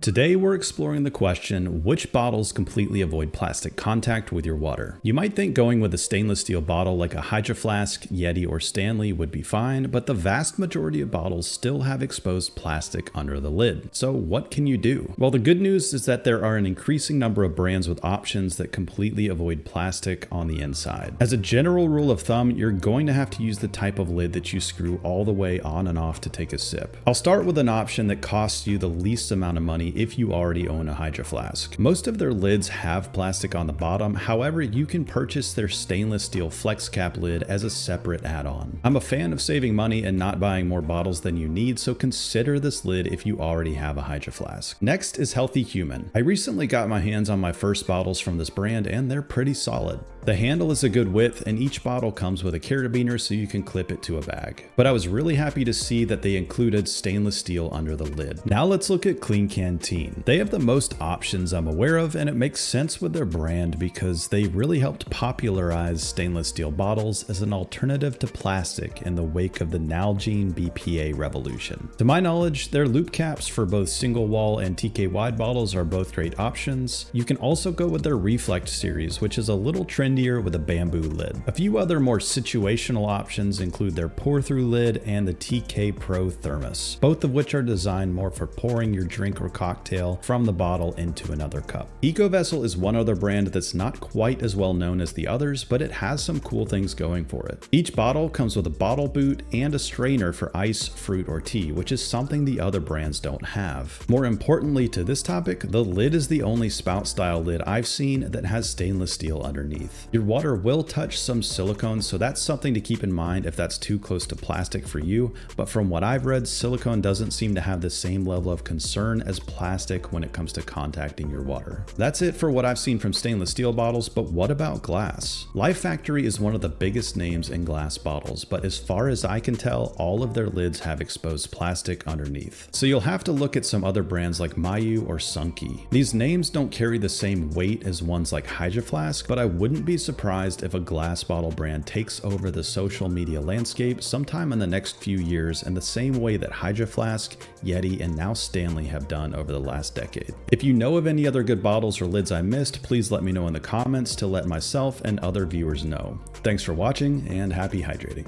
Today we're exploring the question, which bottles completely avoid plastic contact with your water? You might think going with a stainless steel bottle like a Hydro Flask, YETI, or Stanley would be fine, but the vast majority of bottles still have exposed plastic under the lid. So what can you do? Well, the good news is that there are an increasing number of brands with options that completely avoid plastic on the inside. As a general rule of thumb, you're going to have to use the type of lid that you screw all the way on and off to take a sip. I'll start with an option that costs you the least amount of money if you already own a Hydro Flask. Most of their lids have plastic on the bottom, however, you can purchase their stainless steel flex cap lid as a separate add-on. I'm a fan of saving money and not buying more bottles than you need, so consider this lid if you already have a Hydro Flask. Next is Healthy Human. I recently got my hands on my first bottles from this brand and they're pretty solid. The handle is a good width and each bottle comes with a carabiner so you can clip it to a bag. But I was really happy to see that they included stainless steel under the lid. Now let's look at Klean Kanteen. They have the most options I'm aware of, and it makes sense with their brand because they really helped popularize stainless steel bottles as an alternative to plastic in the wake of the Nalgene BPA revolution. To my knowledge, their loop caps for both single wall and TK wide bottles are both great options. You can also go with their Reflect series, which is a little trendier with a bamboo lid. A few other more situational options include their pour through lid and the TK Pro thermos, both of which are designed more for pouring your drink or cocktail from the bottle into another cup. Ecovessel is one other brand that's not quite as well known as the others, but it has some cool things going for it. Each bottle comes with a bottle boot and a strainer for ice, fruit, or tea, which is something the other brands don't have. More importantly to this topic, the lid is the only spout style lid I've seen that has stainless steel underneath. Your water will touch some silicone, so that's something to keep in mind if that's too close to plastic for you, but from what I've read, silicone doesn't seem to have the same level of concern as plastic when it comes to contacting your water. That's it for what I've seen from stainless steel bottles, but what about glass? Life Factory is one of the biggest names in glass bottles, but as far as I can tell, all of their lids have exposed plastic underneath. So you'll have to look at some other brands like Mayu or Sunky. These names don't carry the same weight as ones like Hydro Flask, but I wouldn't be surprised if a glass bottle brand takes over the social media landscape sometime in the next few years in the same way that Hydro Flask, YETI, and now Stanley have done over the last decade. If you know of any other good bottles or lids I missed, please let me know in the comments to let myself and other viewers know. Thanks for watching and happy hydrating.